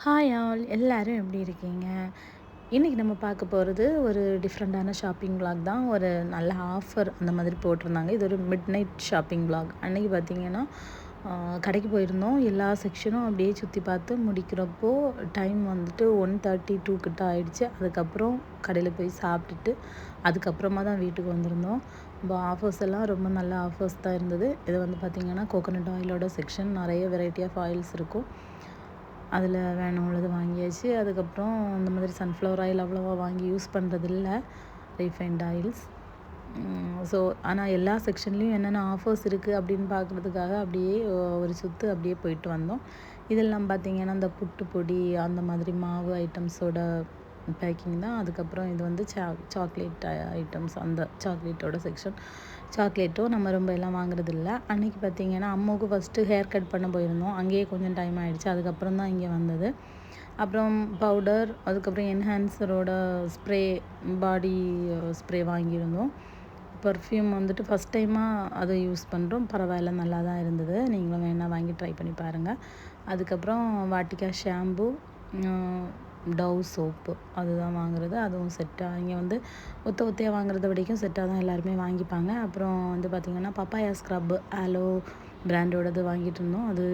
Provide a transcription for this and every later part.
Hi all எல்லாரும் எப்படி இருக்கீங்க? இன்றைக்கி நம்ம பார்க்க போகிறது ஒரு டிஃப்ரெண்ட்டான ஷாப்பிங் vlog தான். ஒரு நல்ல ஆஃபர் அந்த மாதிரி போட்டிருந்தாங்க. இது ஒரு மிட் நைட் ஷாப்பிங் vlog. அன்றைக்கி பார்த்திங்கன்னா கடைக்கு போயிருந்தோம். எல்லா செக்ஷனும் அப்படியே சுற்றி பார்த்து முடிக்கிறப்போ டைம் வந்துட்டு 1:32 கிட்ட ஆயிடுச்சு. அதுக்கப்புறம் கடையில் போய் சாப்பிட்டுட்டு அதுக்கப்புறமா தான் வீட்டுக்கு வந்திருந்தோம். ஆஃபர்ஸ் எல்லாம் ரொம்ப நல்ல ஆஃபர்ஸ் தான் இருந்தது. இது வந்து பார்த்திங்கன்னா கோகோனட் ஆயிலோட செக்ஷன். நிறைய வெரைட்டி ஆஃப் ஆயில்ஸ் இருக்கும். அதில் வேணும் உள்ளது வாங்கியாச்சு. அதுக்கப்புறம் இந்த மாதிரி சன்ஃப்ளவர் ஆயில் அவ்வளோவா வாங்கி யூஸ் பண்ணுறதில்ல, ரீஃபைண்ட் ஆயில்ஸ். ஸோ ஆனால் எல்லா செக்ஷன்லேயும் என்னென்ன ஆஃபர்ஸ் இருக்குது அப்படின்னு பார்க்குறதுக்காக அப்படியே ஒரு சுற்று அப்படியே போயிட்டு வந்தோம். இதெல்லாம் பார்த்திங்கன்னா இந்த புட்டு பொடி அந்த மாதிரி மாவு ஐட்டம்ஸோட பேக்கிங் தான். அதுக்கப்புறம் இது வந்து சாக்லேட் ஐட்டம்ஸ், அந்த சாக்லேட்டோட செக்ஷன். சாக்லேட்டும் நம்ம ரொம்ப எல்லாம் வாங்குறதில்ல. அன்றைக்கி பார்த்திங்கன்னா அம்மாவுக்கு ஃபஸ்ட்டு ஹேர் கட் பண்ண போயிருந்தோம். அங்கேயே கொஞ்சம் டைம் ஆகிடுச்சு. அதுக்கப்புறம் தான் இங்கே வந்தது. அப்புறம் பவுடர், அதுக்கப்புறம் என்ஹான்சரோட ஸ்ப்ரே, பாடி ஸ்ப்ரே வாங்கியிருந்தோம். பர்ஃப்யூம் வந்துட்டு ஃபஸ்ட் டைமாக அதை யூஸ் பண்ணுறோம். பரவாயில்ல, நல்லா தான் இருந்தது. நீங்களும் வேணால் வாங்கி ட்ரை பண்ணி பாருங்கள். அதுக்கப்புறம் வாட்டிகா ஷாம்பு, டவ் சோப்பு அதுதான் வாங்குறது. அதுவும் செட்டாக இங்கே வந்து ஒத்தையாக வாங்குறத விடைக்கும் செட்டாக தான் எல்லாருமே வாங்கிப்பாங்க. அப்புறம் வந்து பார்த்திங்கன்னா பப்பாயா ஸ்க்ரப்பு ஆலோ பிராண்டோடது வாங்கிட்டு இருந்தோம். அது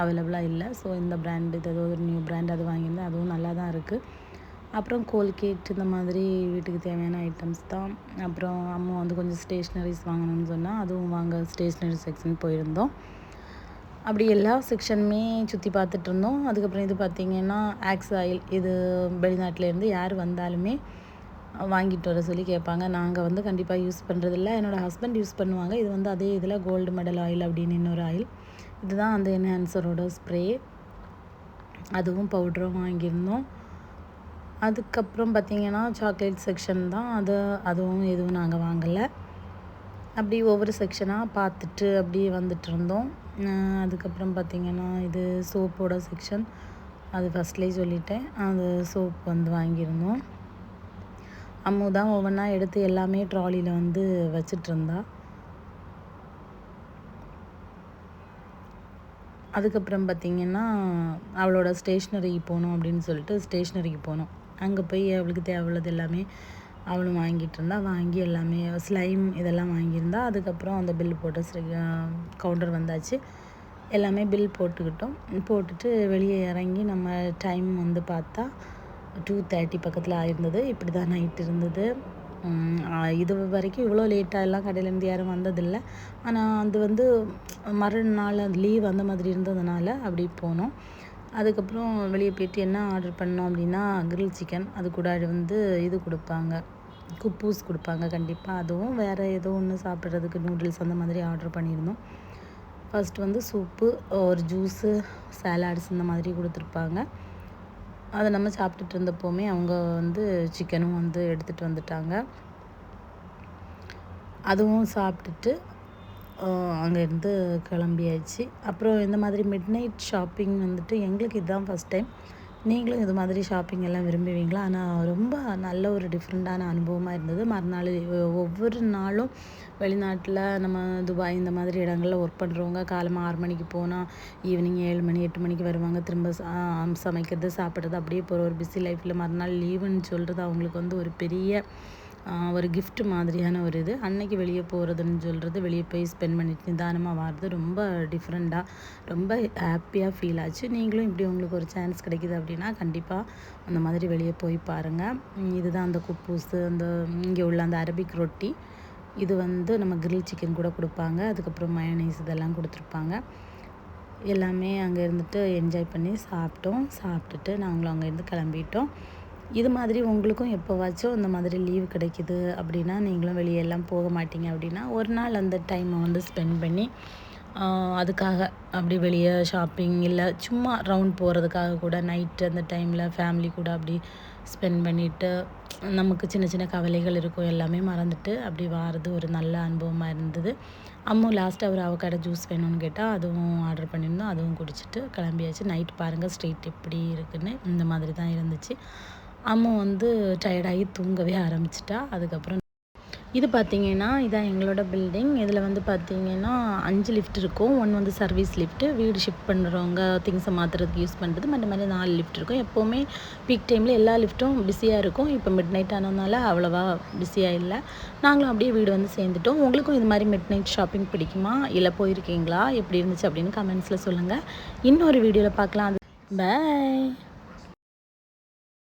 அவைலபிளாக இல்லை. ஸோ இந்த பிராண்டு, இது ஏதோ ஒரு நியூ பிராண்ட், அது வாங்கியிருந்தேன். அதுவும் நல்லா தான் இருக்குது. அப்புறம் கோல்கேட், இந்த மாதிரி வீட்டுக்கு தேவையான ஐட்டம்ஸ் தான். அப்புறம் அம்மா வந்து கொஞ்சம் ஸ்டேஷ்னரிஸ் வாங்கணும்னு சொன்னால் அதுவும் வாங்க ஸ்டேஷ்னரி செக்ஷன் போயிருந்தோம். அப்படி எல்லா செக்ஷனுமே சுற்றி பார்த்துட்டு இருந்தோம். அதுக்கப்புறம் இது பார்த்திங்கன்னா ஆக்ஸ் ஆயில். இது வெளிநாட்டிலேருந்து யார் வந்தாலுமே வாங்கிட்டு வர சொல்லி கேட்பாங்க. நாங்கள் வந்து கண்டிப்பாக யூஸ் பண்ணுறதில்ல. என்னோடய ஹஸ்பண்ட் யூஸ் பண்ணுவாங்க. இது வந்து அதே இதில் கோல்டு மெடல் ஆயில் அப்படின்னு இன்னொரு ஆயில். இதுதான் அந்த என்ஹான்சரோட ஸ்ப்ரே. அதுவும் பவுடரும் வாங்கியிருந்தோம். அதுக்கப்புறம் பார்த்திங்கன்னா சாக்லேட் செக்ஷன் தான். அதுவும் எதுவும் நாங்கள் வாங்கலை. அப்படி ஒவ்வொரு செக்ஷனாக பார்த்துட்டு அப்படியே வந்துட்டு இருந்தோம். அதுக்கப்புறம் பார்த்திங்கன்னா இது சோப்போட செக்ஷன். அது ஃபஸ்ட்லேயே சொல்லிட்டேன். அது சோப் வந்து வாங்கியிருந்தோம். அம்மு தான் ஒவ்வொன்றா எடுத்து எல்லாமே ட்ராலியில் வந்து வச்சிட்ருந்தா. அதுக்கப்புறம் பார்த்திங்கன்னா அவளோட ஸ்டேஷ்னரிக்கு போகணும் அப்படின்னு சொல்லிட்டு ஸ்டேஷ்னரிக்கு போனோம். அங்கே போய் அவளுக்கு தேவையுள்ளது எல்லாமே அவளும் வாங்கிட்டு இருந்தா. வாங்கி எல்லாமே ஸ்லைம் இதெல்லாம் வாங்கியிருந்தா. அதுக்கப்புறம் அந்த பில் போட்டு கவுண்டர் வந்தாச்சு. எல்லாமே பில் போட்டுக்கிட்டோம். போட்டுட்டு வெளியே இறங்கி நம்ம டைம் வந்து பார்த்தா 2:30 பக்கத்தில் ஆயிருந்தது. இப்படி தான் நைட் இருந்தது. இது வரைக்கும் இவ்வளோ லேட்டாக எல்லாம் கடையிலேருந்து யாரும் வந்ததில்லை. ஆனால் அது வந்து மறுநாள் லீவ் அந்த மாதிரி இருந்ததுனால அப்படி போனோம். அதுக்கப்புறம் வெளியே போய்ட்டு என்ன ஆர்டர் பண்ணோம் அப்படின்னா கிரில் சிக்கன். அது கூட வந்து இது கொடுப்பாங்க, குப்பூஸ் கொடுப்பாங்க கண்டிப்பாக. அதுவும் வேறு ஏதோ ஒன்று சாப்பிட்றதுக்கு நூடுல்ஸ் அந்த மாதிரி ஆர்டர் பண்ணியிருந்தோம். ஃபஸ்ட்டு வந்து சூப்பு, ஒரு ஜூஸு, சாலாட்ஸ் இந்த மாதிரி கொடுத்துருப்பாங்க. அதை நம்ம சாப்பிட்டுட்டு இருந்தப்போவுமே அவங்க வந்து சிக்கனும் வந்து எடுத்துகிட்டு வந்துட்டாங்க. அதுவும் சாப்பிட்டுட்டு அங்கேருந்து கிளம்பியாச்சு. அப்புறம் இந்த மாதிரி மிட் நைட் ஷாப்பிங் வந்துட்டு எங்களுக்கு இதுதான் ஃபஸ்ட் டைம். நீங்களும் இது மாதிரி ஷாப்பிங் எல்லாம் விரும்புவீங்களா? ஆனால் ரொம்ப நல்ல ஒரு டிஃப்ரெண்ட்டான அனுபவமாக இருந்தது. மறுநாள் ஒவ்வொரு நாளும் வெளிநாட்டில் நம்ம துபாய் இந்த மாதிரி இடங்களில் ஒர்க் பண்ணுறவங்க காலமாக 6 மணிக்கு போனால் ஈவினிங் 7 மணி 8 மணிக்கு வருவாங்க. திரும்ப சமைக்கிறது சாப்பிட்றது அப்படியே போகிற ஒரு பிஸி லைஃப்பில் மறுநாள் லீவுன்னு சொல்கிறது அவங்களுக்கு வந்து ஒரு பெரிய ஒரு கிஃப்ட் மாதிரியான ஒரு இது. அன்னைக்கு வெளியே போகிறதுன்னு சொல்கிறது, வெளியே போய் ஸ்பெண்ட் பண்ணிட்டு நிதானமாக வர்றது ரொம்ப டிஃப்ரெண்ட்டாக, ரொம்ப ஹாப்பியாக ஃபீல் ஆச்சு. நீங்களும் இப்படி உங்களுக்கு ஒரு சான்ஸ் கிடைக்கிது அப்படின்னா கண்டிப்பாக அந்த மாதிரி வெளியே போய் பாருங்கள். இதுதான் அந்த குப்பூஸு, அந்த இங்கே உள்ள அந்த அரபிக் ரொட்டி. இது வந்து நம்ம கிரில் சிக்கன் கூட கொடுப்பாங்க. அதுக்கப்புறம் மயோனைஸ் இதெல்லாம் கொடுத்துருப்பாங்க. எல்லாமே அங்கே இருந்துட்டு என்ஜாய் பண்ணி சாப்பிட்டோம். சாப்பிட்டுட்டு நாங்களும் அங்கேருந்து கிளம்பிட்டோம். இது மாதிரி உங்களுக்கும் எப்போவாச்சும் இந்த மாதிரி லீவ் கிடைக்கிது அப்படின்னா, நீங்களும் வெளியெல்லாம் போக மாட்டீங்க அப்படின்னா, ஒரு நாள் அந்த டைமை வந்து ஸ்பெண்ட் பண்ணி அதுக்காக அப்படி வெளியே ஷாப்பிங் இல்லை சும்மா ரவுண்ட் போகிறதுக்காக கூட நைட்டு அந்த டைமில் ஃபேமிலி கூட அப்படி ஸ்பெண்ட் பண்ணிவிட்டு நமக்கு சின்ன சின்ன கவலைகள் இருக்கும், எல்லாமே மறந்துட்டு அப்படி வாரது ஒரு நல்ல அனுபவமாக இருந்தது. அம்மா லாஸ்ட்டாக ஒரு அவக்காடோ ஜூஸ் வேணும்னு கேட்டால் அதுவும் ஆர்டர் பண்ணியிருந்தோம். அதுவும் குடிச்சிட்டு கிளம்பியாச்சு. நைட் பாருங்கள் ஸ்ட்ரீட் எப்படி இருக்குதுன்னு. இந்த மாதிரி தான் இருந்துச்சு. அம்மா வந்து டயர்டாகி தூங்கவே ஆரம்பிச்சிட்டா. அதுக்கப்புறம் இது பார்த்தீங்கன்னா, இதான் எங்களோட பில்டிங். இதில வந்து பார்த்தீங்கன்னா 5 லிஃப்ட் இருக்கும். 1 வந்து சர்வீஸ் லிஃப்ட்டு. வீடு ஷிஃப்ட் பண்ணுறவங்க, திங்ஸை மாத்துறதுக்கு யூஸ் பண்ணுறது. மற்ற மாதிரி 4 லிஃப்ட் இருக்கும். எப்போவுமே பீக் டைமில் எல்லா லிஃப்ட்டும் பிஸியாக இருக்கும். இப்போ மிட் நைட் ஆனதுனால அவ்வளோவா பிஸியாக இல்ல. நாங்களும் அப்படியே வீடு வந்து சேர்ந்துட்டோம். உங்களுக்கும் இது மாதிரி மிட் நைட் ஷாப்பிங் பிடிக்குமா? இல்ல போயிருக்கீங்களா? எப்படி இருந்துச்சு அப்படின்னு கமெண்ட்ஸில சொல்லுங்க. இன்னொரு வீடியோல பார்க்கலாம். பை.